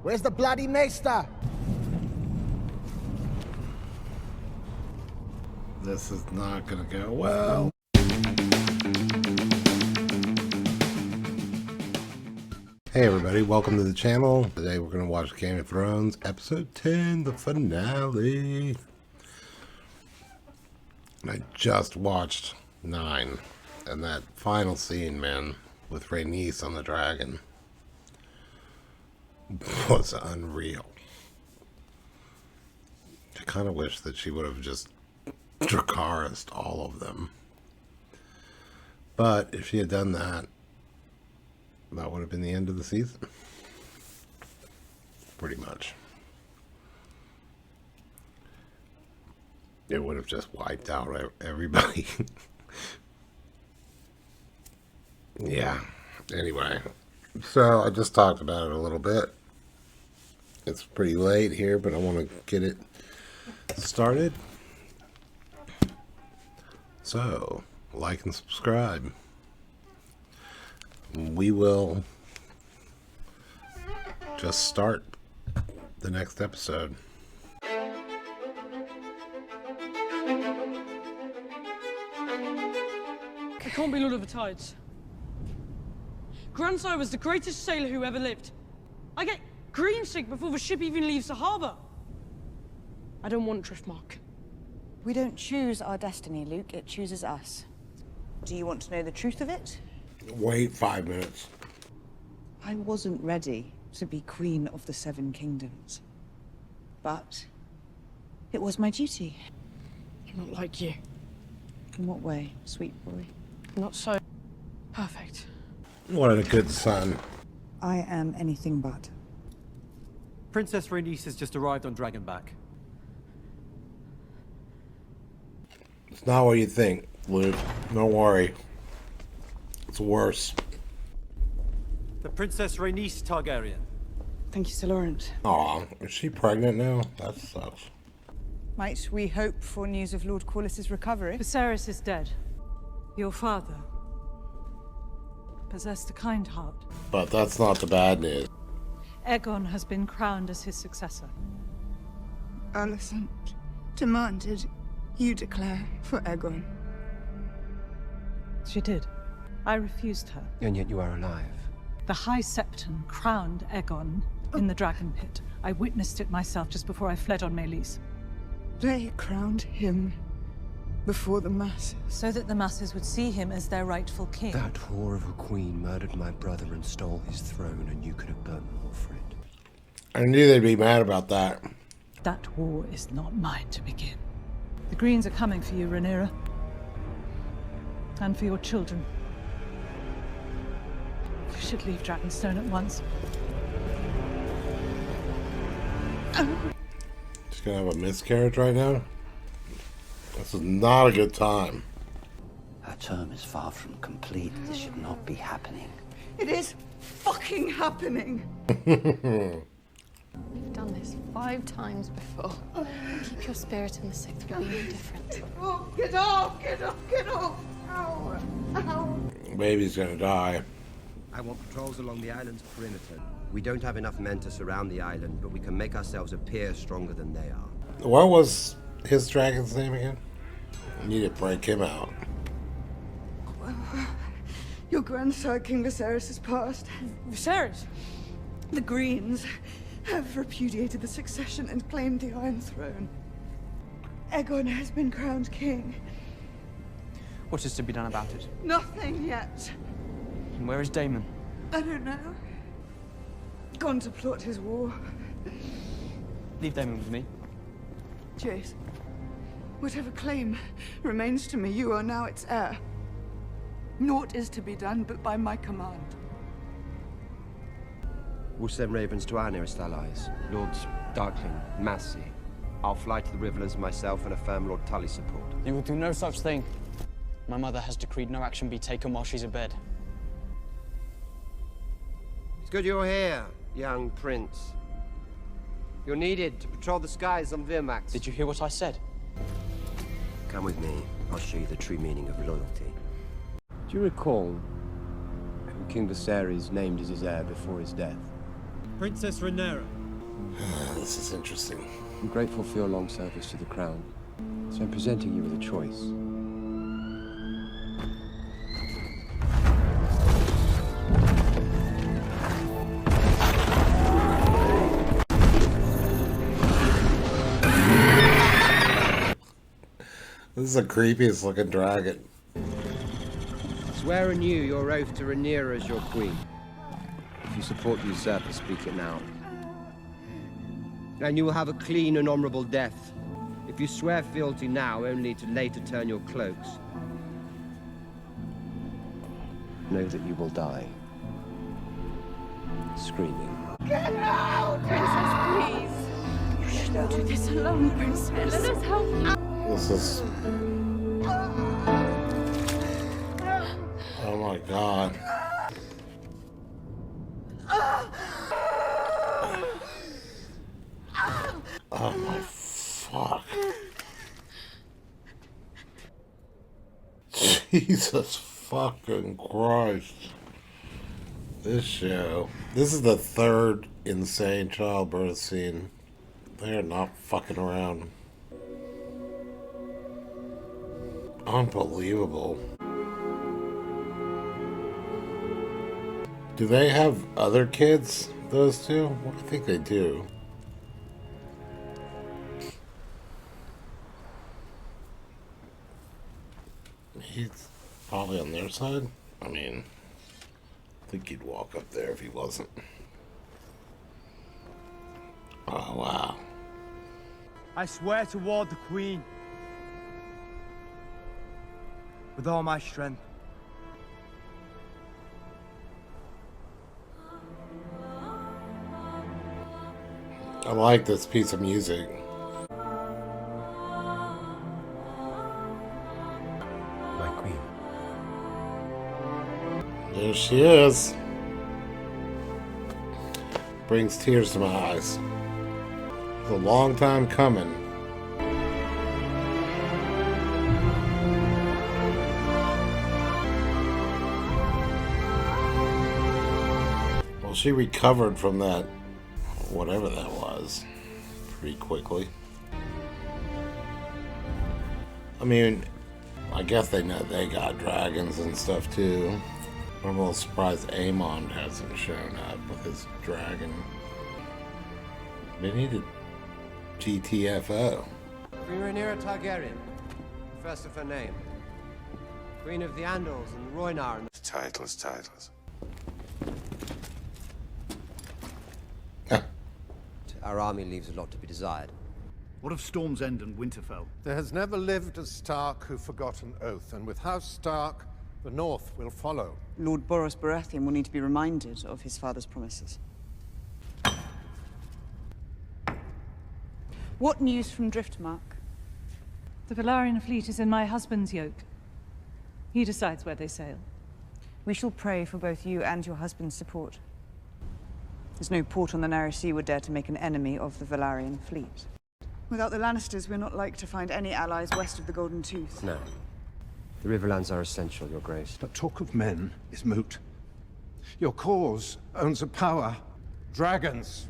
Where's the bloody maester? This is not gonna go well. Hey everybody, welcome to the channel. Today we're gonna watch Game of Thrones episode 10, the finale. And I just watched 9, and that final scene, man, with Rhaenys on the dragon was unreal. I kind of wish that she would have just Dracarys'd all of them. But if she had done that, that would have been the end of the season. Pretty much. It would have just wiped out everybody. Yeah. Anyway. So I just talked about it a little bit. It's pretty late here, but I want to get it started. So, like and subscribe. We will just start the next episode. I can't be Lord of the Tides. Grandsire was the greatest sailor who ever lived. I get green sick before the ship even leaves the harbor. I don't want Driftmark. We don't choose our destiny, Luke. It chooses us. Do you want to know the truth of it? Wait 5 minutes. I wasn't ready to be Queen of the Seven Kingdoms. But it was my duty. I'm not like you. In what way, sweet boy? Not so perfect. What a good son. I am anything but. Princess Rhaenys has just arrived on Dragonback. It's not what you think, Luke. Don't worry. It's worse. The Princess Rhaenys Targaryen. Thank you, Sir Laurent. Aw, is she pregnant now? That sucks. Might we hope for news of Lord Corlys's recovery? Viserys is dead. Your father possessed a kind heart. But that's not the bad news. Aegon has been crowned as his successor. Alicent demanded you declare for Aegon. She did. I refused her. And yet you are alive. The High Septon crowned Aegon in the Dragon Pit. I witnessed it myself just before I fled on Meleys. They crowned him before the masses. So that the masses would see him as their rightful king. That whore of a queen murdered my brother and stole his throne, and you could have burnt more for it. I knew they'd be mad about that. That war is not mine to begin. The Greens are coming for you, Rhaenyra. And for your children. You should leave Dragonstone at once. She's gonna have a miscarriage right now? This is not a good time. Her term is far from complete. This should not be happening. It is fucking happening. We've done this 5 times before. Keep your spirit in the 6th will be no different. Oh, get off, get off, get off. Ow, ow. Baby's gonna die. I want patrols along the island's perimeter. We don't have enough men to surround the island, but we can make ourselves appear stronger than they are. What was his dragon's name again? I need to break him out. Your grandsire, King Viserys, has passed. Viserys? The Greens have repudiated the succession and claimed the Iron Throne. Aegon has been crowned king. What is to be done about it? Nothing yet. And where is Daemon? I don't know. Gone to plot his war. Leave Daemon with me. Jace, whatever claim remains to me, you are now its heir. Naught is to be done but by my command. We'll send ravens to our nearest allies, Lords Darkling, Massey. I'll fly to the Riverlands myself and affirm Lord Tully's support. You will do no such thing. My mother has decreed no action be taken while she's abed. It's good you're here, young prince. You're needed to patrol the skies on Virmax. Did you hear what I said? Come with me. I'll show you the true meaning of loyalty. Do you recall who King Viserys named as his heir before his death? Princess Rhaenyra. This is interesting. I'm grateful for your long service to the crown, so I'm presenting you with a choice. This is the creepiest looking dragon. Swear anew your oath to Rhaenyra as your queen. If you support the usurper, speak it now. And you will have a clean and honorable death. If you swear fealty now, only to later turn your cloaks, Know that you will die. Screaming. Get out! Princess, please! Don't do this alone, Princess. Let us help you. This is... Oh my god. Oh my fuck. Jesus fucking Christ. This show. This is the third insane childbirth scene. They're not fucking around. Unbelievable. Do they have other kids, those two? I think they do. He's probably on their side. I mean, I think he'd walk up there if he wasn't. Oh, wow. I swear to ward the Queen with all my strength. I like this piece of music. My queen. There she is. Brings tears to my eyes. It's a long time coming. Well, she recovered from that, whatever that was, pretty quickly. I mean, I guess they know they got dragons and stuff too. I'm a little surprised Aemon hasn't shown up with his dragon. They needed GTFO. Queen Rhaenyra Targaryen, first of her name. Queen of the Andals and Rhoynar and... Titles. Our army leaves a lot to be desired. What of Storm's End and Winterfell? There has never lived a Stark who forgot an oath, and with House Stark, the North will follow. Lord Boros Baratheon will need to be reminded of his father's promises. What news from Driftmark? The Velaryon fleet is in my husband's yoke. He decides where they sail. We shall pray for both you and your husband's support. There's no port on the narrow sea would dare to make an enemy of the Velaryon fleet. Without the Lannisters, we're not like to find any allies west of the Golden Tooth. No. The Riverlands are essential, Your Grace. But talk of men is moot. Your cause owns a power. Dragons.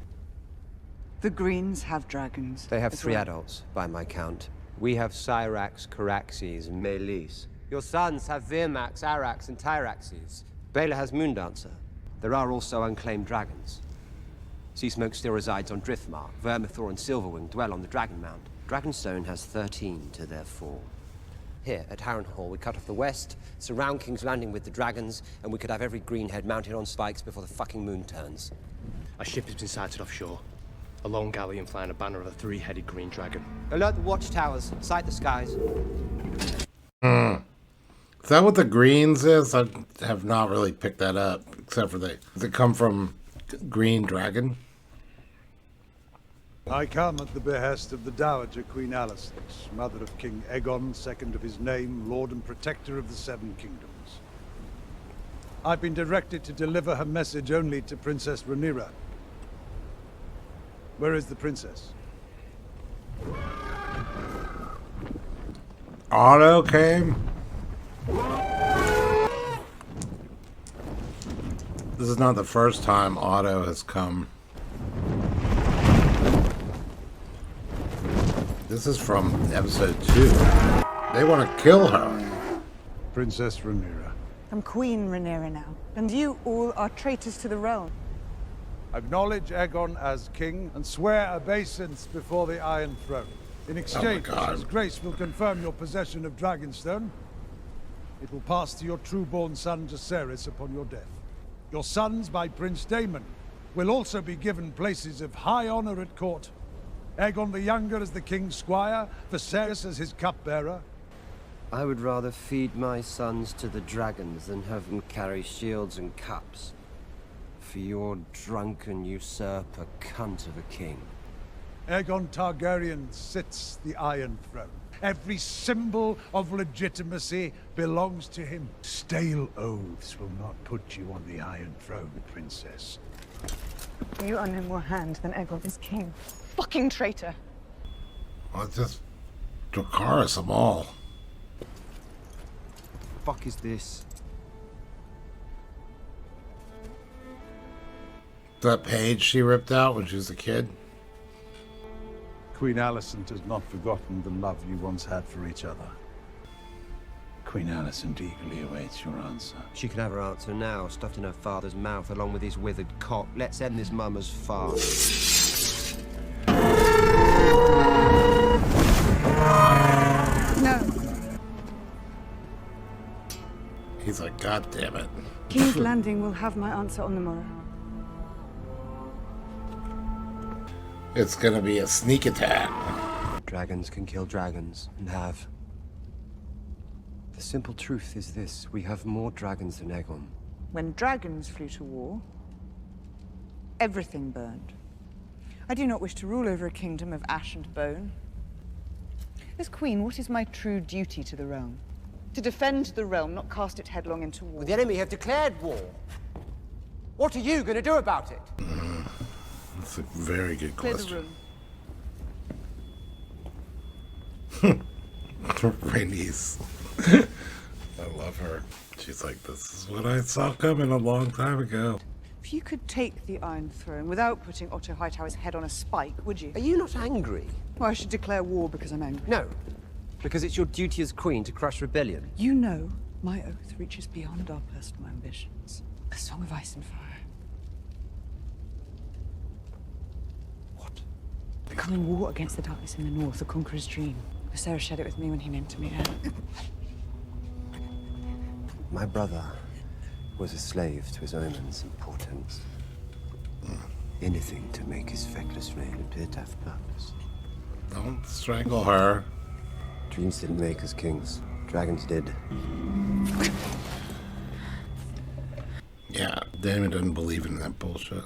The Greens have dragons. They have as three well. adults, by my count. We have Cyrax, Caraxes, and Meleys. Your sons have Virmax, Arax, and Tyraxes. Baela has Moondancer. There are also unclaimed dragons. Seasmoke still resides on Driftmark. Vermithor and Silverwing dwell on the Dragon Mound. Dragonstone has 13 to their 4. Here, at Harrenhal, we cut off the west, surround King's Landing with the dragons, and we could have every greenhead mounted on spikes before the fucking moon turns. A ship has been sighted offshore. A lone galleon flying a banner of a three-headed green dragon. Alert the watchtowers, sight the skies. Is that what the greens is? I have not really picked that up, except for does it come from Green Dragon? I come at the behest of the Dowager Queen Alicent, mother of King Aegon, second of his name, Lord and Protector of the Seven Kingdoms. I've been directed to deliver her message only to Princess Rhaenyra. Where is the princess? Otto came? This is not the first time Otto has come. This is from episode 2. They want to kill her. Princess Rhaenyra. I'm Queen Rhaenyra now, and you all are traitors to the realm. Acknowledge Aegon as king and swear obeisance before the Iron Throne. In exchange, His Grace will confirm your possession of Dragonstone. It will pass to your true-born son Jacaerys upon your death. Your sons, by Prince Daemon, will also be given places of high honor at court. Aegon the Younger as the king's squire, Viserys as his cupbearer. I would rather feed my sons to the dragons than have them carry shields and cups. For your drunken usurper cunt of a king. Aegon Targaryen sits the Iron Throne. Every symbol of legitimacy belongs to him. Stale oaths will not put you on the Iron Throne, Princess. You are no more hand than Aegon is king. Fucking traitor! Well, it's just Dracarys them all. Fuck is this? That page she ripped out when she was a kid? Queen Alicent has not forgotten the love you once had for each other. Queen Alicent eagerly awaits your answer. She can have her answer now, stuffed in her father's mouth along with his withered cock. Let's end this mummer's farce. No. He's like, God damn it. King's Landing will have my answer on the morrow. It's gonna be a sneak attack. Dragons can kill dragons, and have. The simple truth is this: we have more dragons than Aegon. When dragons flew to war, everything burned. I do not wish to rule over a kingdom of ash and bone. As queen, what is my true duty to the realm? To defend the realm, not cast it headlong into war. The enemy have declared war. What are you going to do about it? That's a very good question. Rhaenys. I love her. She's like, this is what I saw coming a long time ago. If you could take the Iron Throne without putting Otto Hightower's head on a spike, would you? Are you not angry? Well, I should declare war because I'm angry. No, because it's your duty as queen to crush rebellion. You know my oath reaches beyond our personal ambitions. A song of ice and fire. The coming war against the darkness in the north, the conqueror's dream. Viserys shared it with me when he named me heir. My brother was a slave to his omens and portents. Anything to make his feckless reign appear to have purpose. Don't strangle her. Dreams didn't make us kings. Dragons did. Yeah, Daemon doesn't believe in that bullshit.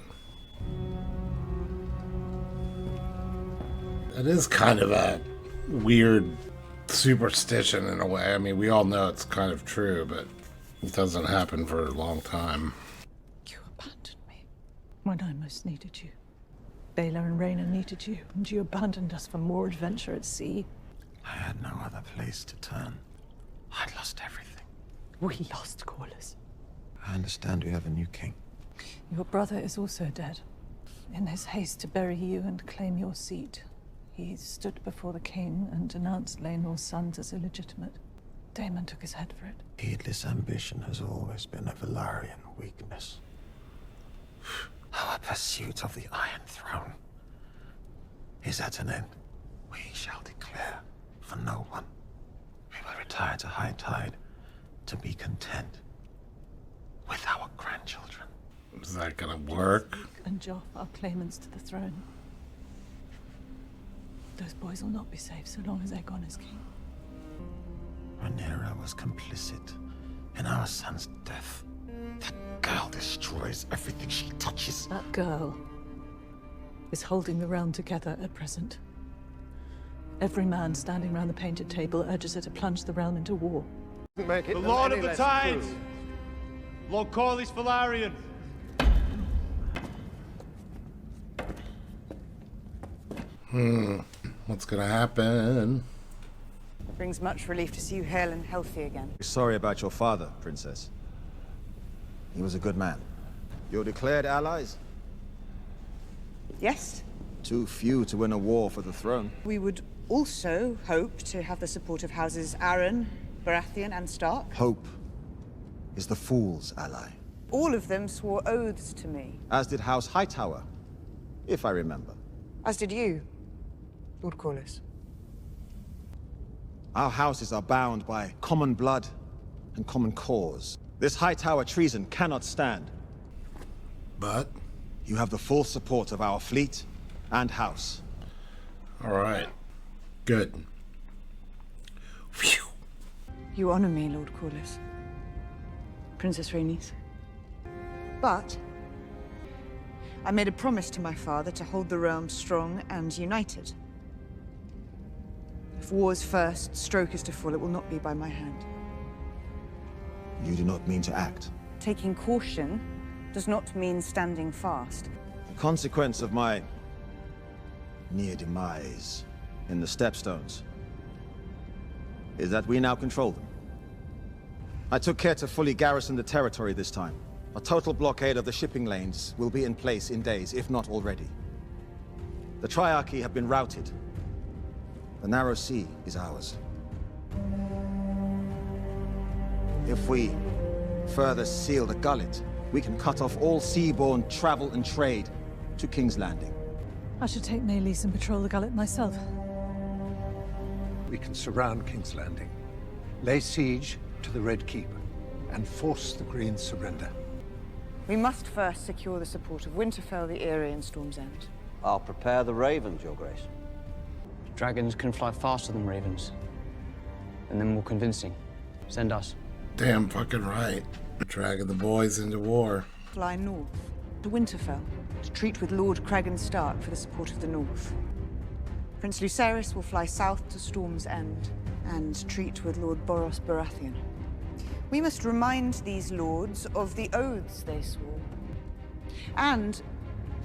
It is kind of a weird superstition in a way. I mean, we all know it's kind of true, but it doesn't happen for a long time. You abandoned me when I most needed you. Baelor and Rhaena needed you, and you abandoned us for more adventure at sea. I had no other place to turn. I'd lost everything. We lost Corlys. I understand we have a new king. Your brother is also dead. In his haste to bury you and claim your seat, he stood before the king and denounced Laenor's sons as illegitimate. Daemon took his head for it. Heedless ambition has always been a Velaryon weakness. Our pursuit of the Iron Throne is at an end. We shall declare for no one. We will retire to high tide to be content with our grandchildren. Is that gonna work? And Joff are claimants to the throne. Those boys will not be safe so long as Aegon is king. Rhaenyra was complicit in our son's death. That girl destroys everything she touches. That girl is holding the realm together at present. Every man standing round the painted table urges her to plunge the realm into war. The Lord of the Tides! Lord Corlys Velaryon! What's gonna happen? Brings much relief to see you hale and healthy again. Sorry about your father, Princess. He was a good man. Your declared allies? Yes? Too few to win a war for the throne. We would also hope to have the support of houses Arryn, Baratheon, and Stark. Hope is the fool's ally. All of them swore oaths to me. As did House Hightower, if I remember. As did you, Lord Corlys. Our houses are bound by common blood and common cause. This Hightower treason cannot stand. But? You have the full support of our fleet and house. All right. Good. Phew. You honor me, Lord Corlys. Princess Rhaenys. But I made a promise to my father to hold the realm strong and united. If war's first stroke is to fall, it will not be by my hand. You do not mean to act. Taking caution does not mean standing fast. The consequence of my near demise in the Stepstones is that we now control them. I took care to fully garrison the territory this time. A total blockade of the shipping lanes will be in place in days, if not already. The Triarchy have been routed. The Narrow Sea is ours. If we further seal the gullet, we can cut off all seaborne travel and trade to King's Landing. I should take Maelys and patrol the gullet myself. We can surround King's Landing, lay siege to the Red Keep, and force the Green's surrender. We must first secure the support of Winterfell, the Eyrie, and Storm's End. I'll prepare the ravens, Your Grace. Dragons can fly faster than ravens. And then more convincing. Send us. Damn fucking right. Dragging the boys into war. Fly north to Winterfell to treat with Lord Cragan Stark for the support of the North. Prince Lucerys will fly south to Storm's End and treat with Lord Boros Baratheon. We must remind these lords of the oaths they swore, and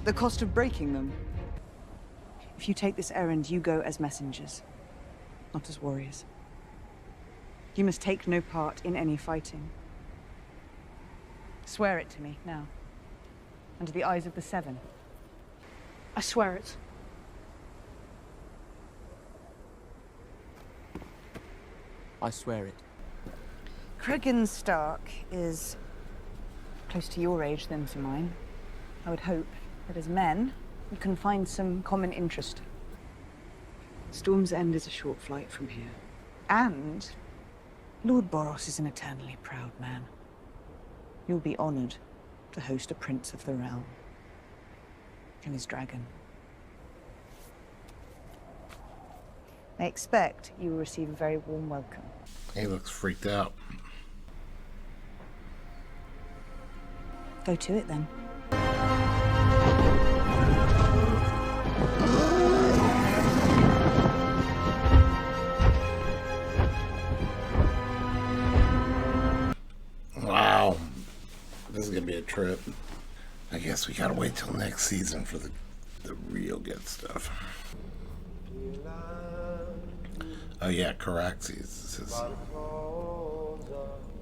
the cost of breaking them. If you take this errand, you go as messengers, not as warriors. You must take no part in any fighting. Swear it to me, now. Under the eyes of the Seven. I swear it. I swear it. Cragan Stark is close to your age than to mine. I would hope that as men, we can find some common interest. Storm's End is a short flight from here. And Lord Boros is an eternally proud man. You'll be honored to host a prince of the realm and his dragon. I expect you will receive a very warm welcome. He looks freaked out. Go to it then. Wow. This is gonna be a trip. I guess we gotta wait till next season for the real good stuff. Oh yeah, Caraxes is his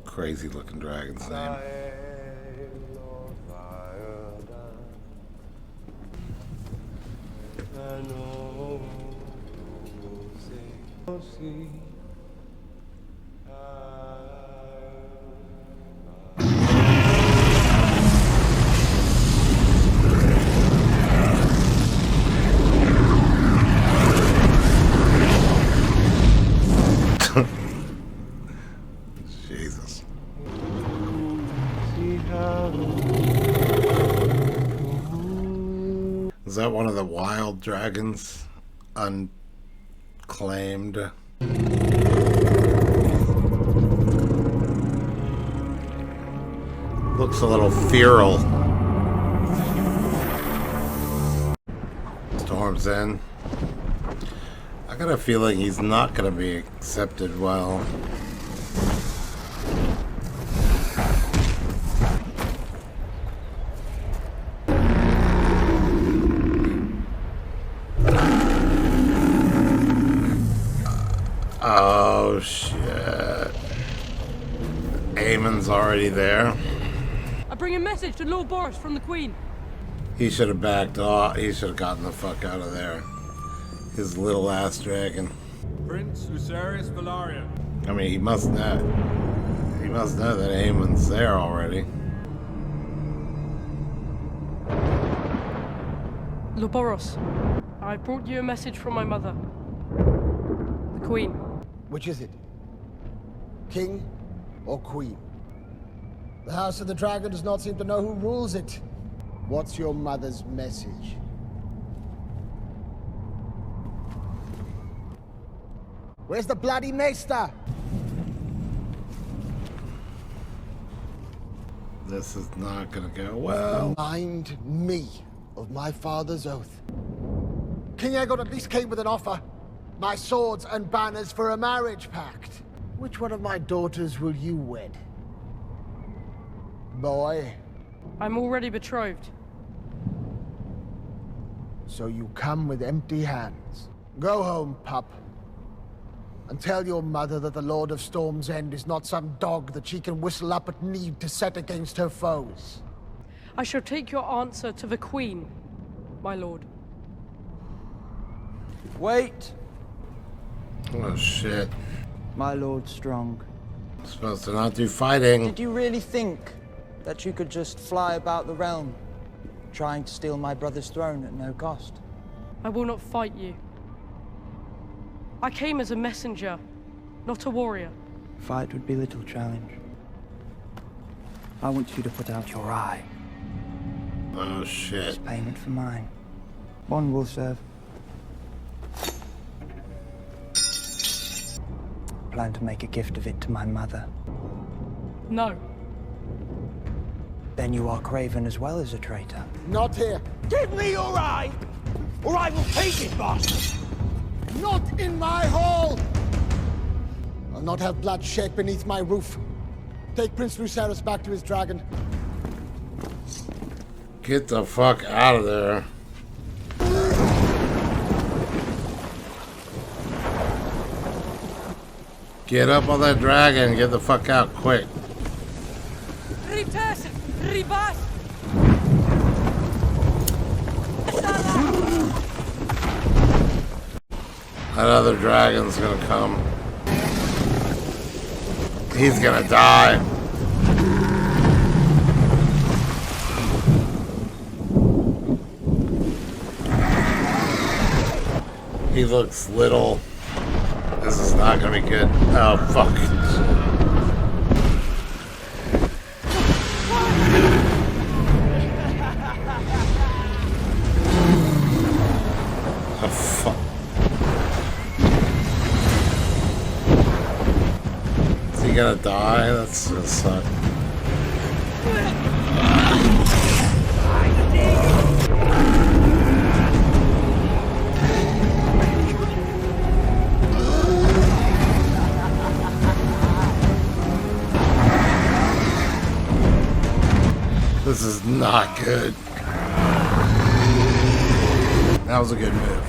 crazy looking dragon's name. Jesus. Is that one of the wild dragons? Unclaimed. Looks a little feral. Storm's End. I got a feeling he's not gonna be accepted well. Oh shit. Aemon's already there. I bring a message to Lord Boros from the Queen. He should have backed off. He should have gotten the fuck out of there. His little ass dragon. Prince Lucerius Valarian. I mean, he must know. He must know that Aemon's there already. Loboros, I brought you a message from my mother. The Queen. Which is it? King or Queen? The House of the Dragon does not seem to know who rules it. What's your mother's message? Where's the bloody maester? This is not gonna go well. Remind me of my father's oath. King Aegon at least came with an offer. My swords and banners for a marriage pact. Which one of my daughters will you wed? Boy. I'm already betrothed. So you come with empty hands. Go home, pup. And tell your mother that the Lord of Storm's End is not some dog that she can whistle up at need to set against her foes. I shall take your answer to the Queen, my lord. Wait! Oh shit. My lord Strong. Supposed to not do fighting. Did you really think that you could just fly about the realm, trying to steal my brother's throne at no cost? I will not fight you. I came as a messenger, not a warrior. Fight would be little challenge. I want you to put out your eye. Oh shit. As payment for mine. One will serve. Plan to make a gift of it to my mother. No. Then you are craven as well as a traitor. Not here. Give me your eye, or I will take it, bastard! Not in my hall! I'll not have blood shed beneath my roof. Take Prince Lucerys back to his dragon. Get the fuck out of there. Get up on that dragon. Get the fuck out quick. Ritas, Ribas. That other dragon's gonna come. He's gonna die. He looks little. This is not gonna be good. Oh, fuck. Oh, fuck. Is he gonna die? That's gonna suck. This is not good. That was a good move.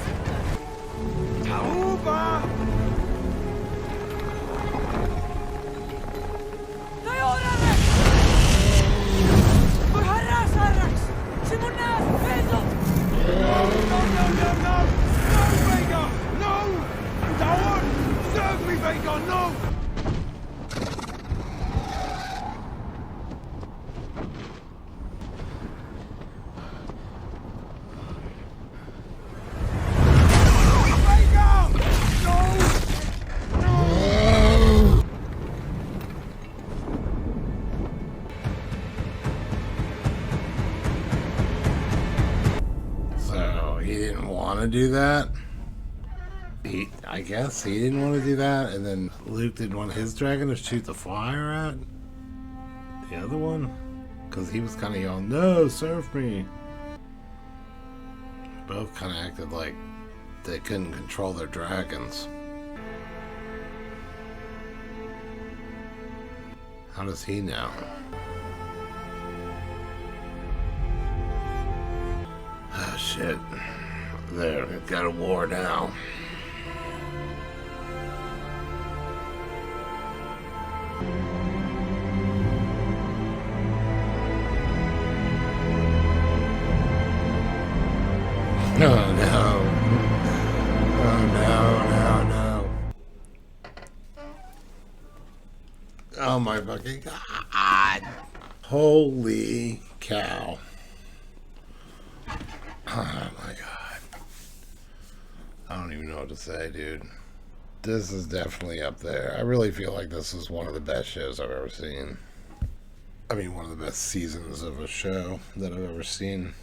Do that. I guess he didn't want to do that, and then Luke didn't want his dragon to shoot the fire at the other one because he was kind of yelling, "No, serve me." Both kind of acted like they couldn't control their dragons. How does he know? Oh shit. There, we've got a war now. Oh no. Oh my fucking god. Holy cow. Oh my god. I don't even know what to say, dude. This is definitely up there. I really feel like this is one of the best shows I've ever seen. I mean, one of the best seasons of a show that I've ever seen.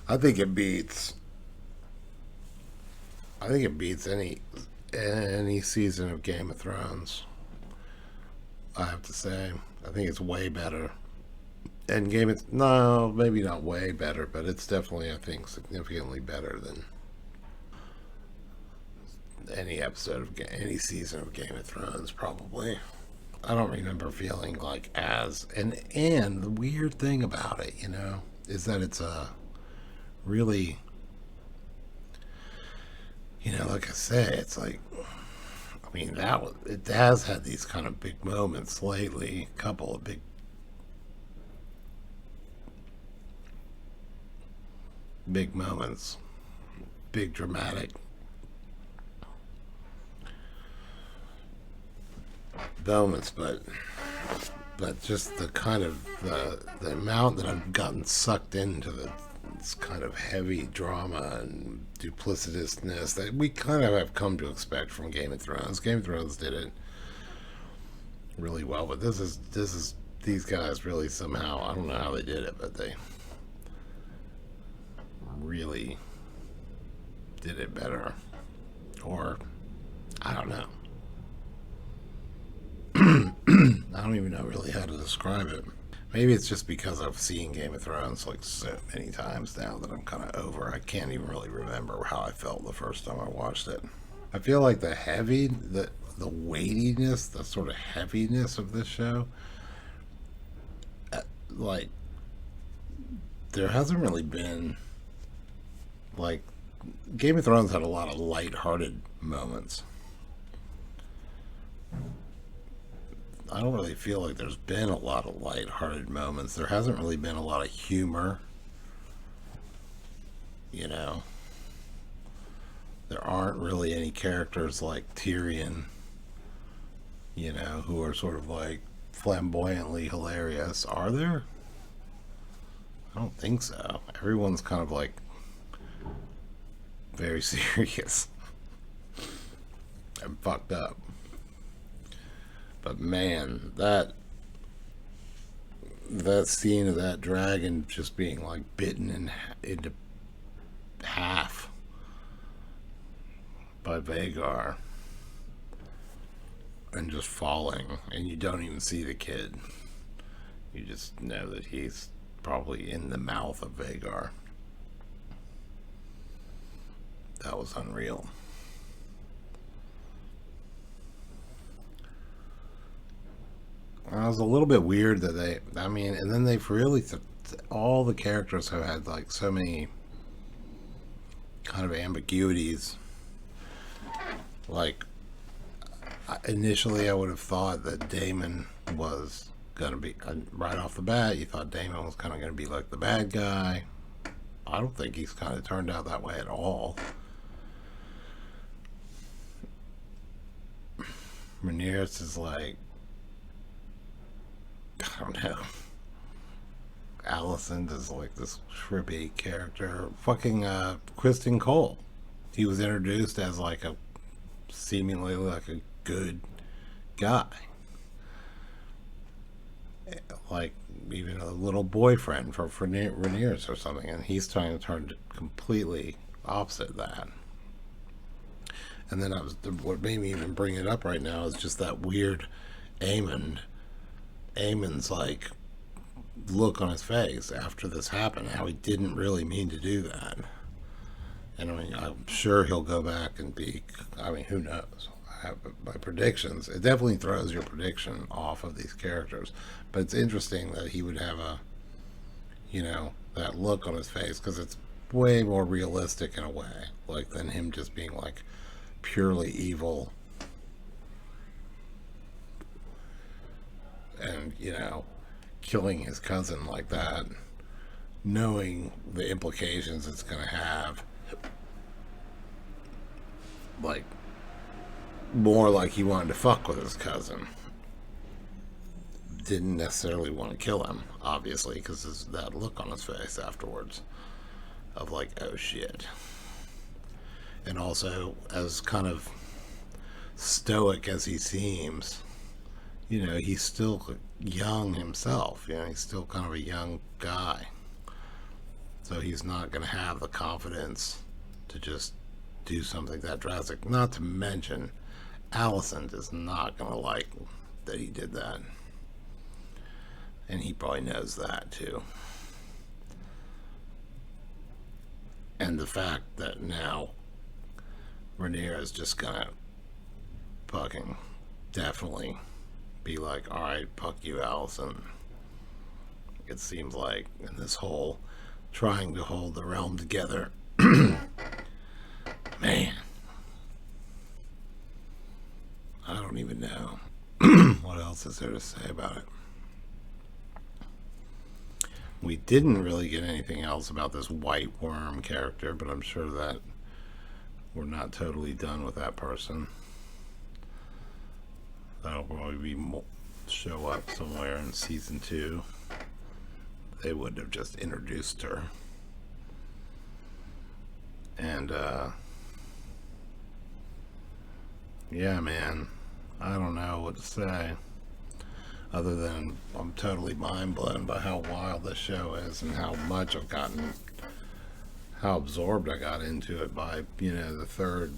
I think it beats any season of Game of Thrones. I have to say, I think it's way better. And no, maybe not way better, but it's definitely, I think, significantly better than any episode of any season of Game of Thrones, probably. I don't remember feeling like and the weird thing about it, you know, is that it's a really, you know, like I say, it's like, I mean, it has had these kind of big moments lately, a couple of big moments, big dramatic moments, but just the kind of the amount that I've gotten sucked into this kind of heavy drama and duplicitousness that we kind of have come to expect from Game of Thrones. Game of Thrones did it really well, but this is these guys really somehow, I don't know how they did it, but they really did it better, or I don't know. I don't even know really how to describe it. Maybe it's just because I've seen Game of Thrones like so many times now that I'm kind of over. I can't even really remember how I felt the first time I watched it. I feel like the weightiness, the sort of heaviness of this show, like, there hasn't really been, like, Game of Thrones had a lot of lighthearted moments. I don't really feel like there's been a lot of lighthearted moments. There hasn't really been a lot of humor. You know, there aren't really any characters like Tyrion, you know, who are sort of like flamboyantly hilarious. Are there? I don't think so. Everyone's kind of like very serious and fucked up. But man, that scene of that dragon just being like bitten into half by Vagar and just falling, and you don't even see the kid. You just know that he's probably in the mouth of Vagar. That was unreal. It was a little bit weird that and then they've really, all the characters have had like so many kind of ambiguities. Like, initially I would have thought that Daemon was going to be, right off the bat, you thought Daemon was kind of going to be like the bad guy. I don't think he's kind of turned out that way at all. Rhaenyra is like, I don't know. Alicent is like this trippy character. Fucking Kristen Cole. He was introduced as like a seemingly like a good guy. Like even a little boyfriend for Rhaenyra or something, and he's trying to turn completely opposite that. And then what made me even bring it up right now is just that weird Aemon's like look on his face after this happened, how he didn't really mean to do that. And I mean, I'm sure he'll go back and who knows? I have my predictions. It definitely throws your prediction off of these characters, but it's interesting that he would have that look on his face, because it's way more realistic in a way, like, than him just being like purely evil and killing his cousin like that, knowing the implications it's going to have, like, more like he wanted to fuck with his cousin. Didn't necessarily want to kill him, obviously, because that look on his face afterwards of like, oh shit. And also, as kind of stoic as he seems, you know, he's still young himself. You know, he's still kind of a young guy. So he's not going to have the confidence to just do something that drastic. Not to mention, Allison is not going to like that he did that. And he probably knows that too. And the fact that now Rhaenyra is just gonna fucking definitely be like, alright, fuck you, Allison. It seems like in this whole trying to hold the realm together. Man. I don't even know what else is there to say about it. We didn't really get anything else about this White Worm character, but I'm sure that we're not totally done with that person. That'll probably show up somewhere in season 2. They would have just introduced her. And, yeah, man, I don't know what to say. Other than I'm totally mind blown by how wild this show is and how much I've gotten, how absorbed I got into it by, you know, the third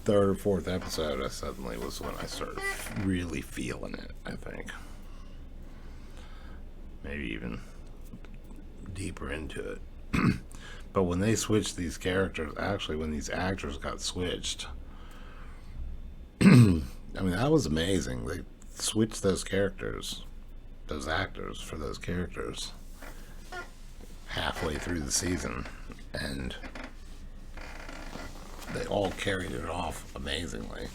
or fourth episode. I suddenly was when I started really feeling it, I think. Maybe even deeper into it. But when they switched these characters, actually when these actors got switched, I mean, that was amazing. They switch those characters, those actors for those characters halfway through the season, and they all carried it off amazingly.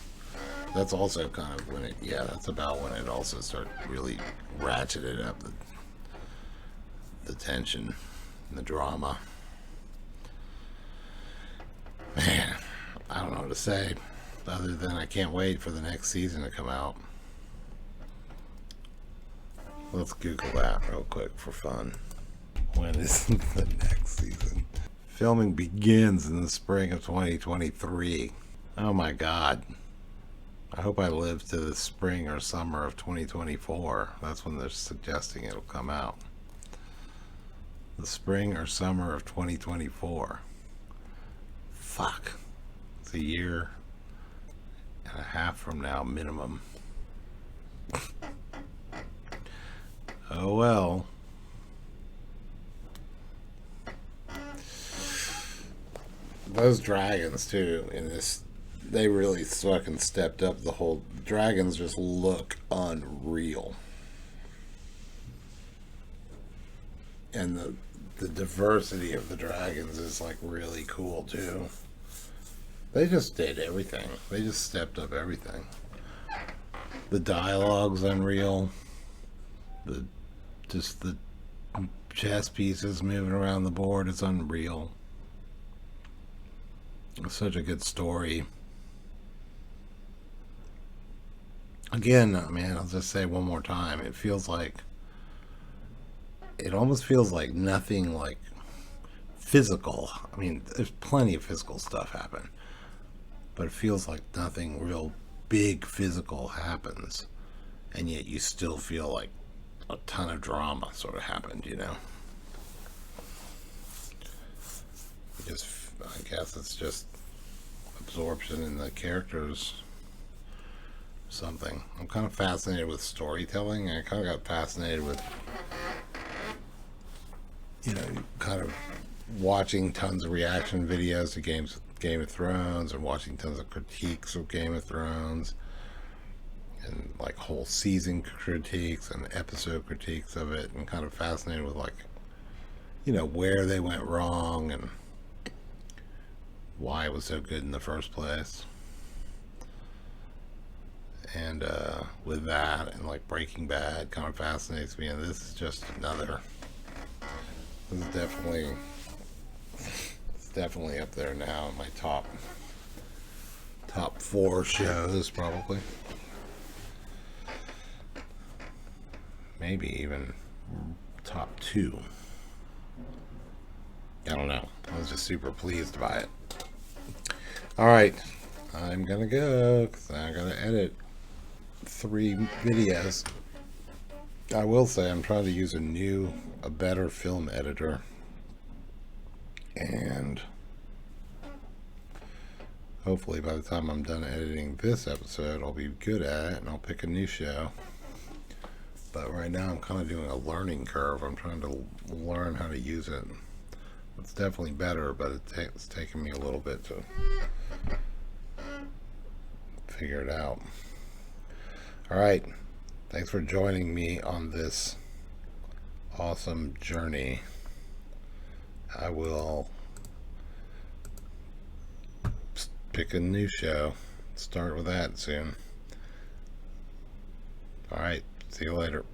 That's also kind of when it, yeah, that's about when it also started really ratcheted up the tension and the drama. Man, I don't know what to say other than I can't wait for the next season to come out. Let's Google that real quick for fun. When is the next season? Filming begins in the spring of 2023. Oh my god. I hope I live to the spring or summer of 2024. That's when they're suggesting it'll come out. The spring or summer of 2024. Fuck. It's a year and a half from now, minimum. Oh well. Those dragons too in this, they really fucking stepped up the whole, dragons just look unreal. And the diversity of the dragons is like really cool too. They just did everything. They just stepped up everything. The dialogue's unreal. The chess pieces moving around the board is unreal. It's such a good story. Again, man, I'll just say one more time, it feels like, it almost feels like nothing like physical. I mean, there's plenty of physical stuff happen, but it feels like nothing real big physical happens, and yet you still feel like a ton of drama sort of happened, you know? I guess it's just absorption in the characters. Something. I'm kind of fascinated with storytelling. I kind of got fascinated with, you know, kind of watching tons of reaction videos to Game of Thrones, and watching tons of critiques of Game of Thrones, and like whole season critiques and episode critiques of it, and kind of fascinated with, like, you know, where they went wrong and why it was so good in the first place. And with that, and like Breaking Bad kind of fascinates me, and this is just another, this is definitely, it's definitely up there now in my top top 4 shows, probably. Maybe even top 2. I don't know. I was just super pleased by it. Alright, I'm gonna go because I gotta edit 3 videos. I will say I'm trying to use a better film editor, and hopefully by the time I'm done editing this episode I'll be good at it and I'll pick a new show. But right now I'm kind of doing a learning curve. I'm trying to learn how to use it. It's definitely better, but it's taken me a little bit to figure it out. Alright, thanks for joining me on this awesome journey. I will pick a new show, start with that soon. Alright, see you later.